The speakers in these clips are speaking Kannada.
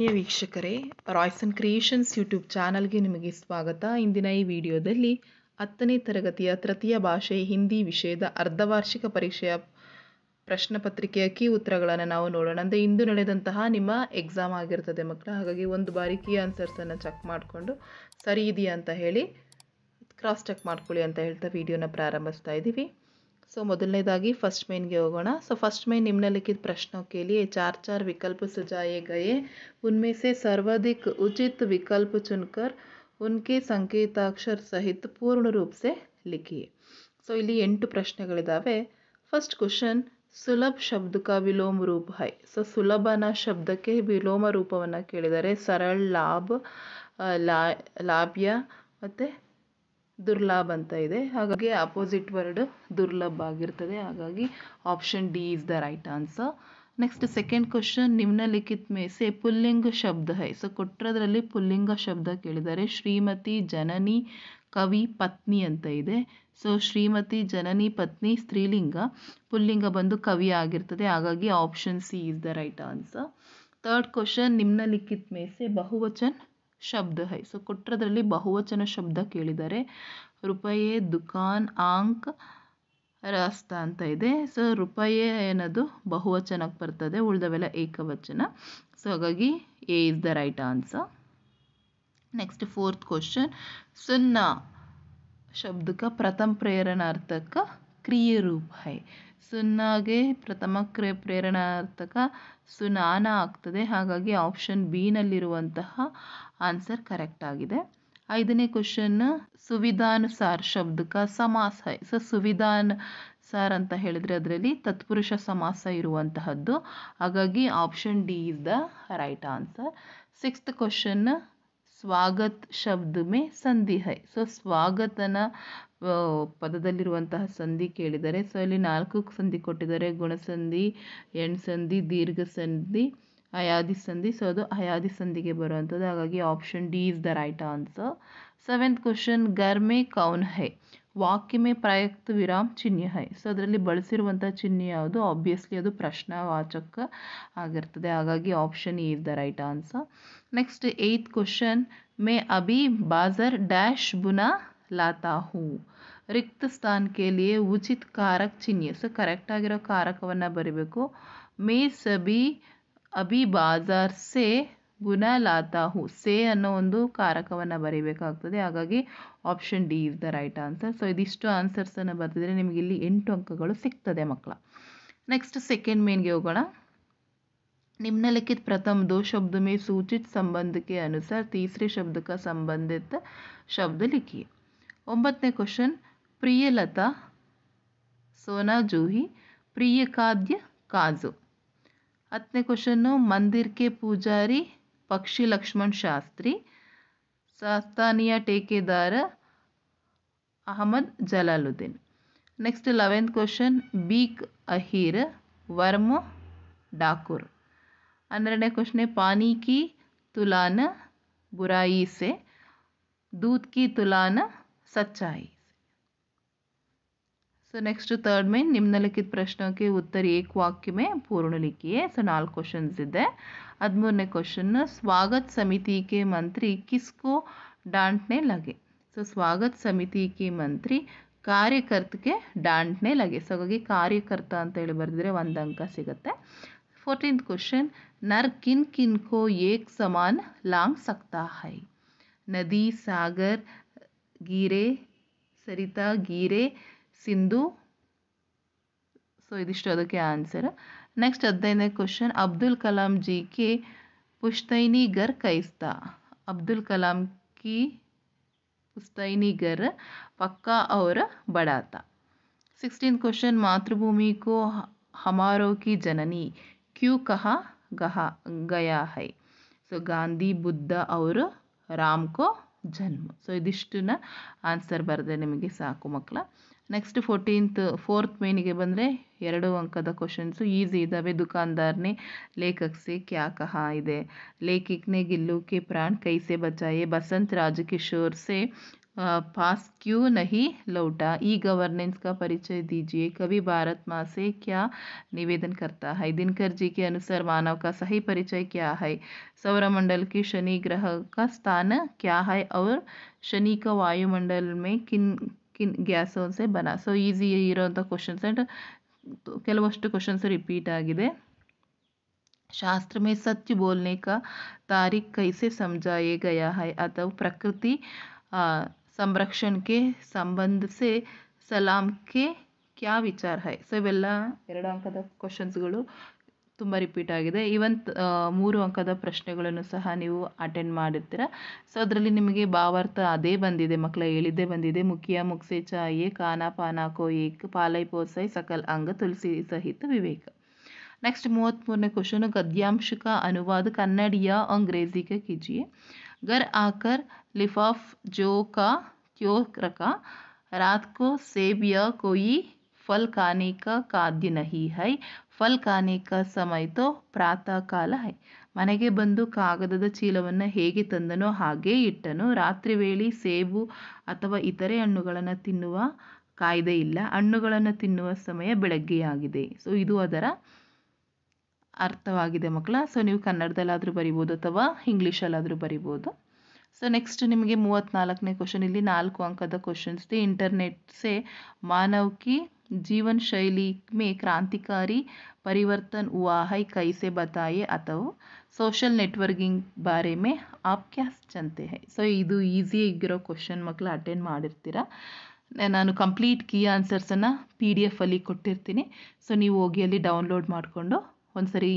ಪ್ರಿಯ ವೀಕ್ಷಕರೇ, ರಾಯ್ಸನ್ ಕ್ರಿಯೇಷನ್ಸ್ ಯೂಟ್ಯೂಬ್ ಚಾನಲ್ಗೆ ನಿಮಗೆ ಸ್ವಾಗತ. ಇಂದಿನ ಈ ವಿಡಿಯೋದಲ್ಲಿ 10ನೇ ತರಗತಿಯ ತೃತೀಯ ಭಾಷೆ ಹಿಂದಿ ವಿಷಯದ ಅರ್ಧವಾರ್ಷಿಕ ಪರೀಕ್ಷೆಯ ಪ್ರಶ್ನೆ ಪತ್ರಿಕೆಯ ಕೀ ಉತ್ತರಗಳನ್ನು ನಾವು ನೋಡೋಣ. ಅಂದರೆ ಇಂದು ನಡೆದಂತಹ ನಿಮ್ಮ ಎಕ್ಸಾಮ್ ಆಗಿರ್ತದೆ ಮಕ್ಕಳ. ಹಾಗಾಗಿ ಒಂದು ಬಾರಿ ಕೀ ಆನ್ಸರ್ಸನ್ನು ಚೆಕ್ ಮಾಡಿಕೊಂಡು ಸರಿ ಇದೆಯಾ ಅಂತ ಹೇಳಿ ಕ್ರಾಸ್ ಚೆಕ್ ಮಾಡ್ಕೊಳ್ಳಿ ಅಂತ ಹೇಳ್ತಾ ವಿಡಿಯೋನ ಪ್ರಾರಂಭಿಸ್ತಾ ಇದ್ದೀವಿ. सो ಮೊದಲನೇದಾಗಿ फर्स्ट मेन ಗೆ ಹೋಗೋಣ. सो फर्स्ट मेन निम्नलिखित प्रश्नों के लिए 4 विकल्प सुझाए गए, उनमें से सर्वाधिक उचित विकल्प चुनकर उनके संकेताक्षर सहित पूर्ण रूप से लिखिए. सो ಇಲ್ಲಿ 8 ಪ್ರಶ್ನೆಗಳಿದಾವೆ. ಫಸ್ಟ್ ಕ್ವೆಶ್ಚನ್, ಸುಲಭ ಶಬ್ದ का विलोम रूप है. सो ಸುಲಭನ ಶಬ್ದಕ್ಕೆ ವಿಲೋಮ ರೂಪವನ್ನು ಕೇಳಿದರೆ ಸರಳ, ಲಾಭ್ಯ ಮತ್ತು ದುರ್ಲಭ ಅಂತ ಇದೆ. ಹಾಗಾಗಿ ಅಪೋಸಿಟ್ ವರ್ಡ್ ದುರ್ಲಭ ಆಗಿರ್ತದೆ. ಹಾಗಾಗಿ option D is the right answer. Next second question, ನಿಮ್ನಲಿಖಿತ್ ಮೇ ಸೆ ಪುಲ್ಲಿಂಗ ಶಬ್ದ ಹೈ. ಸೊ ಕೊಟ್ಟರದ್ರಲ್ಲಿ ಪುಲ್ಲಿಂಗ ಶಬ್ದ ಕೇಳಿದ್ದಾರೆ. ಶ್ರೀಮತಿ, ಜನನಿ, ಕವಿ, ಪತ್ನಿ ಅಂತ ಇದೆ. ಸೊ ಶ್ರೀಮತಿ, ಜನನಿ, ಪತ್ನಿ ಸ್ತ್ರೀಲಿಂಗ, ಪುಲ್ಲಿಂಗ ಬಂದು ಕವಿ ಆಗಿರ್ತದೆ. ಹಾಗಾಗಿ option C is the right answer. Third question, ನಿಮ್ನಲಿಖಿತ್ ಮೇ ಸೆ ಬಹುವಚನ್ ಶಬ್ದ ಹೈ. ಸೊ ಕೊಟ್ಟರದ್ರಲ್ಲಿ ಬಹುವಚನ ಶಬ್ದ ಕೇಳಿದ್ದಾರೆ. ರೂಪಾಯಿ, ದುಕಾನ್, ಆಂಕ್, ರಾಸ್ತಾ ಅಂತ ಇದೆ. ಸೊ ರೂಪಾಯಿ ಏನದು ಬಹುವಚನಕ್ಕೆ ಬರ್ತದೆ, ಉಳಿದವೆಲ್ಲ ಏಕವಚನ. ಸೊ ಹಾಗಾಗಿ A is the right answer. Next fourth question, ಸುನ್ನ ಶಬ್ದ का प्रथम प्रेरणार्थक क्रिय रूप है. ಸುನ್ನಾಗೆ ಪ್ರಥಮ ಪ್ರೇರಣಾರ್ಥಕ ಸುನಾನ ಆಗ್ತದೆ. ಹಾಗಾಗಿ ಆಪ್ಷನ್ ಬಿ ನಲ್ಲಿರುವಂತಹ ಆನ್ಸರ್ ಕರೆಕ್ಟ್ ಆಗಿದೆ. ಐದನೇ ಕ್ವಶನ್, ಸುವಿಧಾನುಸಾರ ಶಬ್ದ का समास है. ಸೊ ಸುವಿಧಾನುಸಾರ ಅಂತ ಹೇಳಿದರೆ ಅದರಲ್ಲಿ ತತ್ಪುರುಷ ಸಮಾಸ ಇರುವಂತಹದ್ದು. ಹಾಗಾಗಿ option D is the right answer. Sixth question, Swagath ಶಬ್ದ ಮೇ ಸಂಧಿ ಹೈ. ಸೊ ಸ್ವಾಗತನ ಪದದಲ್ಲಿರುವಂತಹ ಸಂಧಿ ಕೇಳಿದರೆ. ಸೊ ಇಲ್ಲಿ 4 ಸಂಧಿ ಕೊಟ್ಟಿದ್ದಾರೆ. ಗುಣಸಂಧಿ, ಎಣ್ಸಂಧಿ, ದೀರ್ಘ ಸಂಧಿ, ಅಯಾದಿ ಸಂಧಿ. ಸೊ ಅದು ಅಯಾದಿ ಸಂಧಿಗೆ ಬರುವಂಥದ್ದು. ಹಾಗಾಗಿ option D is the right answer. Seventh question, ಘರ್ ಮೇ ಕೌನ್ ಹೈ. ವಾಕ್ಯ ಮೇ ಪ್ರಯುಕ್ತ ವಿರಾಮ್ ಚಿಹ್ನೆ ಹೈ. ಸೊ ಅದರಲ್ಲಿ ಬಳಸಿರುವಂಥ ಚಿಹ್ನೆ ಯಾವುದು? ಆಬ್ವಿಯಸ್ಲಿ ಅದು ಪ್ರಶ್ನಾವಾಚಕ ಆಗಿರ್ತದೆ. ಹಾಗಾಗಿ option E is the right answer. Next eighth question, ಮೇ ಅಭಿ ಬಾಜರ್ ಡ್ಯಾಶ್ ಬುನಾ ಲಾತಾ ಹೂ. ರಿಕ್ತ ಸ್ಥಾನ ಕೆ ಲಿಯೆ ಉಚಿತ ಕಾರಕ ಚಿಹ್ನೆ. ಸೊ ಕರೆಕ್ಟ್ ಆಗಿರೋ ಕಾರಕವನ್ನು ಬರೀಬೇಕು. ಮೇ ಸಭಿ ಅಭಿ ಬಾಜಾರ್ ಸೆ ಬುನಾ ಲಾತಾ ಹೂ. ಸೆ ಅನ್ನೋ ಒಂದು ಕಾರಕವನ್ನು ಬರೀಬೇಕಾಗ್ತದೆ. ಹಾಗಾಗಿ option D is the right answer. So ಇದಿಷ್ಟು ಆನ್ಸರ್ಸನ್ನು ಬರೆದಿದ್ರೆ ನಿಮಗೆ ಇಲ್ಲಿ 8 ಅಂಕಗಳು ಸಿಗ್ತದೆ ಮಕ್ಕಳ. ನೆಕ್ಸ್ಟ್ ಸೆಕೆಂಡ್ ಮೇನ್ಗೆ ಹೋಗೋಣ. निम्नलिखित प्रथम 2 शब्द में सूचित संबंध के अनुसार तीसरे शब्द का संबंधित शब्द लिखिए. 9ನೇ क्वेश्चन, प्रियलता, सोना जूही, प्रिय खाद्य काजू. 10ನೇ क्वेश्चन, मंदिर के पुजारी पक्षी लक्ष्मण शास्त्री, स्थानीय ठेकेदार Ahmad Jalaluddin. Next 11th question, बीक अहीर, वर्म डाकुर. 12ನೇ क्वेश्चन, पानी की तुलान बुराई से, दूध की तुलान सच्चाई से. सो नेक्स्ट थर्ड में निम्नलिखित प्रश्नों के उत्तर एक वाक्य में पूर्ण लिखिए. सो 4 क्वेश्चंस ಇದೆ. 13ನೇ क्वेश्चन, स्वागत समिति के मंत्री किसको डांटने लगे. सो स्वागत समिति के मंत्री ಕಾರ್ಯಕರ್ತಕ್ಕೆ डांटने लगे. ಸೊ ಹಾಗಾಗಿ ಕಾರ್ಯಕರ್ತ ಅಂತ ಹೇಳಿ ಬರೆದಿದ್ರೆ 1 ಅಂಕ ಸಿಗುತ್ತೆ. 14th क्वेश्चन, नर किन किन को एक समान लांग सकता है. नदी, सागर, गिरे, सरिता, गिरे, सिंधु. ಸೊ ಇದಿಷ್ಟು ಅದಕ್ಕೆ ಆನ್ಸರ್. ನೆಕ್ಸ್ಟ್ 15ನೇ ಕ್ವಶನ್, ಅಬ್ದುಲ್ ಕಲಾಂ ಜಿ ಕೆ ಪುಶ್ತೈನಿ ಘರ್ ಕೈಸ್ತಾ. ಅಬ್ದುಲ್ ಕಲಾಂ ಕಿ पुस्तैनी घर पक्का और बड़ा था. 16th क्वेश्चन, मातृभूमि को हमारों की जननी क्यों कहा गया है. सो गांधी, बुद्ध और राम को जन्म. ಸೊ ಇದಿಷ್ಟನ್ನ ಆನ್ಸರ್ ಬರೆದ್ರೆ ನಿಮಗೆ ಸಾಕು ಮಕ್ಕಳ. ನೆಕ್ಸ್ಟ್ 4th ಮೇನಿಗೆ ಬಂದರೆ 2 ಅಂಕದ ಕ್ವಶನ್ಸು ಈಸಿ ಇದ್ದಾವೆ. ದುಕಾನ್ದಾರ್ನೆ ಲೇಖಕ್ ಸೆ ಕ್ಯಾ ಕಹಾ ಇದೆ. ಲೇಖಕ್ ನೆ ಗಿಲ್ಲು ಕೆ ಪ್ರಾಣ್ ಕೈಸೆ ಬಚಾಯೆ. ಬಸಂತ್ ರಾಜಕಿಶೋರ್ ಸೆ पास क्यों नहीं लौटा, ई गवर्नेंस का परिचय दीजिए, कवि भारत माँ से क्या निवेदन करता है, दिनकर जी के अनुसार मानव का सही परिचय क्या है, सौरमंडल की शनि ग्रह का स्थान क्या है और शनि का वायुमंडल में किन किन ಗ್ಯಾಸೋं से बना. ಸೊ ಈಸಿ ಇರೋಂಥ ಕ್ವಶನ್ಸ್ ಆ್ಯಂಡ್ ಕೆಲವಷ್ಟು ಕ್ವಶನ್ಸ್ ರಿಪೀಟ್ ಆಗಿದೆ. शास्त्र में सत्य बोलने का तारीख कैसे समझाया गया है, अथवा प्रकृति संरक्षण के संबंध से ಸಲಾಂ ಕೆ ಕ್ಯಾ ವಿಚಾರ ಹೈ. ಸೊ ಇವೆಲ್ಲ 2 ಅಂಕದ ಕ್ವಶನ್ಸ್ಗಳು ತುಂಬ ರಿಪೀಟ್ ಆಗಿದೆ. ಈವನ್ 3 ಅಂಕದ ಪ್ರಶ್ನೆಗಳನ್ನು ಸಹ ನೀವು ಅಟೆಂಡ್ ಮಾಡಿರ್ತೀರ. ಸೊ ಅದರಲ್ಲಿ ನಿಮಗೆ ಭಾವಾರ್ಥ ಅದೇ ಬಂದಿದೆ ಮಕ್ಕಳ, ಹೇಳಿದ್ದೇ ಬಂದಿದೆ. ಮುಖಿಯ ಮುಕ್ಸೆ ಚಾಯೆ ಖಾನಾ ಪಾನಾ ಕೋ ಏಕ್ ಪಾಲೈ ಪೋಸೈ ಸಕಲ್ ಅಂಗ ತುಳಸಿ ಸಹಿತ ವಿವೇಕ. नेक्स्ट 33 क्वेश्चन, गद्यांश का अनुवाद कन्नड़ या अंग्रेजी का कीजिए. घर आकर लिफाफ जो का क्यों रखा, रात को सेब या कोई फल खाने का खाद्य नहीं है, फल खाने का समय तो प्रातः काल है. ಮನೆಗೆ ಬಂದು ಕಾಗದದ ಚೀಲವನ್ನು ಹೇಗೆ ತಂದನೋ ಹಾಗೇ ಇಟ್ಟನು, ರಾತ್ರಿ ವೇಳೆ ಸೇಬು ಅಥವಾ ಇತರೆ ಹಣ್ಣುಗಳನ್ನು ತಿನ್ನುವ ಕಾಯ್ದೆ ಇಲ್ಲ, ಹಣ್ಣುಗಳನ್ನು ತಿನ್ನುವ ಸಮಯ ಬೆಳಗ್ಗೆಯಾಗಿದೆ. ಸೊ ಇದು ಅದರ ಅರ್ಥವಾಗಿದೆ ಮಕ್ಕಳ. ಸೊ ನೀವು ಕನ್ನಡದಲ್ಲಾದರೂ ಬರಿಬೋದು ಅಥವಾ ಇಂಗ್ಲೀಷಲ್ಲಾದರೂ ಬರಿಬೋದು. ಸೊ ನೆಕ್ಸ್ಟ್ ನಿಮಗೆ 34ನೇ ಕ್ವಶನ್, ಇಲ್ಲಿ 4 ಅಂಕದ ಕ್ವಶನ್ಸ್ थे. इंटरनेट से मानव की जीवन शैली में क्रांतिकारी परिवर्तन हुआ है, कैसे बताइए, ಅಥವಾ ಸೋಷಲ್ ನೆಟ್ವರ್ಕಿಂಗ್ ಬಾರೆ में आप क्या जानते हैं. ಸೊ ಇದು ಈಸಿ ಆಗಿರೋ ಕ್ವಶನ್ ಮಕ್ಕಳು ಅಟೆಂಡ್ ಮಾಡಿರ್ತೀರ. ನಾನು ಕಂಪ್ಲೀಟ್ ಕೀ ಆನ್ಸರ್ಸನ್ನು PDF ಅಲ್ಲಿ ಕೊಟ್ಟಿರ್ತೀನಿ. ಸೊ ನೀವು ಹೋಗಿ ಅಲ್ಲಿ ಡೌನ್ಲೋಡ್ ಮಾಡಿಕೊಂಡು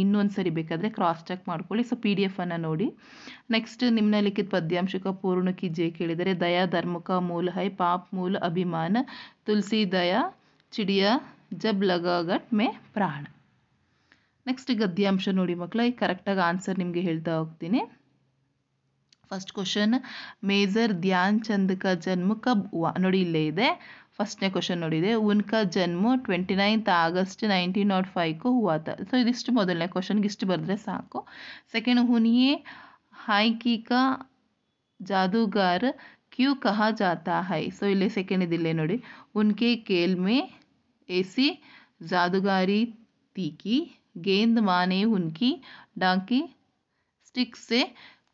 ಇನ್ನೊಂದು ಸರಿ ಬೇಕಾದರೆ ಕ್ರಾಸ್ ಚೆಕ್ ಮಾಡ್ಕೊಳ್ಳಿ. ಸೊ PDF ಅನ್ನು ನೋಡಿ. ನೆಕ್ಸ್ಟ್ ನಿಮ್ನಲಿಖಿತ ಪದ್ಯಾಂಶ का पूर्ण कीजिए ಕೇಳಿದರೆ, ದಯಾ ಧರ್ಮ का मूल है, पाप मूल अभिमान, तुलसी दया चिड़िया जब लगा गट में प्राण. ನೆಕ್ಸ್ಟ್ ಗದ್ಯಾಂಶ ನೋಡಿ ಮಕ್ಕಳ, ಈಗ ಕರೆಕ್ಟಾಗಿ ಆನ್ಸರ್ ನಿಮಗೆ ಹೇಳ್ತಾ ಹೋಗ್ತೀನಿ. First question, major Dhyan Chand का जन्म कब हुआ. ನೋಡಿ ಇಲ್ಲೇ ಇದೆ. ಫಸ್ಟ್ನೇ ಕ್ವಶನ್ ನೋಡಿದೆ, ಉನ್ಕಾ ಜನ್ಮ 29 ಆಗಸ್ಟ್ 1905 को हुआ था. ಸೊ ಇದಿಷ್ಟು ಮೊದಲನೇ ಕ್ವಶನ್ಗೆ ಇಷ್ಟು ಬರೆದ್ರೆ ಸಾಕು. ಸೆಕೆಂಡ್, ಉನ್ಹೇ ಹಾಕಿ ಕಾ ಜಾದೂಗಾರ್ ಕ್ಯೂ ಕಹಾ ಜಾತಾ ಹೈ. ಸೊ ಇಲ್ಲಿ ಸೆಕೆಂಡ್ ಇದಿಲ್ಲೇ ನೋಡಿ, ಉನ್ಕೆ ಕೇಲ್ ಮೇ ऐसी जादूगारी थी कि गेंद माने उनकी डांकी स्टिक से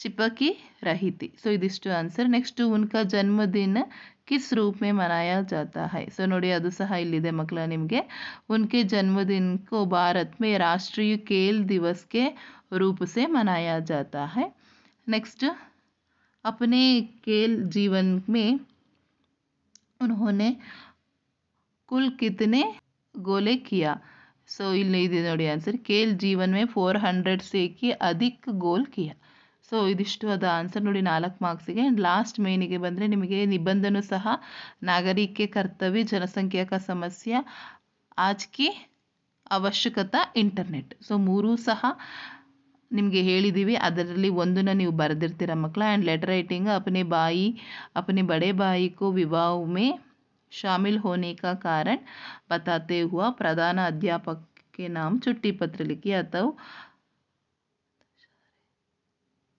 चिपकी रही थी. सो इदिಷ್ಟು आंसर. नेक्स्ट, उनका जन्मदिन किस रूप में मनाया जाता है. सो ನೋಡಿ ಅದು ಸಹ ಇಲ್ಲಿದೆ ಮಕ್ಕಳ ನಿಮಗೆ. उनके जन्मदिन को भारत में राष्ट्रीय खेल दिवस के रूप से मनाया जाता है. नेक्स्ट, अपने खेल जीवन में उन्होंने कुल कितने गोले किया. सो ಇಲ್ಲಿ ಇದೆ ನೋಡಿ ಆನ್ಸರ್, खेल जीवन में 400 से की अधिक गोल किया. ಸೊ ಇದಿಷ್ಟು ಅದ ಆನ್ಸರ್ ನೋಡಿ 4 ಮಾರ್ಕ್ಸಿಗೆ. ಆ್ಯಂಡ್ ಲಾಸ್ಟ್ ಮೇನಿಗೆ ಬಂದರೆ ನಿಮಗೆ ನಿಬಂಧನೂ ಸಹ, ನಾಗರಿಕೆ ಕರ್ತವ್ಯ, ಜನಸಂಖ್ಯಾ ಕಾ ಸಮಸ್ಯೆ, ಆಜ್ ಕಿ ಅವಶ್ಯಕತಾ, ಇಂಟರ್ನೆಟ್. ಸೊ 3 ಸಹ ನಿಮಗೆ ಹೇಳಿದ್ದೀವಿ. ಅದರಲ್ಲಿ ಒಂದನ್ನು ನೀವು ಬರೆದಿರ್ತೀರ ಮಕ್ಕಳ. ಆ್ಯಂಡ್ ಲೆಟರ್ ರೈಟಿಂಗ್, अपने बड़े भाई को विवाह में शामिल होने का कारण बताते हुआ प्रधान अध्यापक के नाम चिट्ठी पत्र लिखी, ಅಥವಾ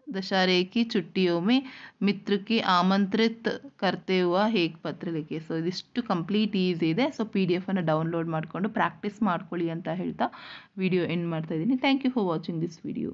दशहरे की छुट्टियों में मित्र की आमंत्रित करते हुआ एक ಪತ್ರ लिखी. ಸೊ ಇದಿಷ್ಟು ಕಂಪ್ಲೀಟ್ ಈಸಿ ಇದೆ. ಸೊ PDF ಅನ್ನು ಡೌನ್ಲೋಡ್ ಮಾಡಿಕೊಂಡು ಪ್ರಾಕ್ಟೀಸ್ ಮಾಡ್ಕೊಳ್ಳಿ ಅಂತ ಹೇಳ್ತಾ ವಿಡಿಯೋ ಎಂಡ್ ಮಾಡ್ತಾ ಇದ್ದೀನಿ. Thank you for watching this video.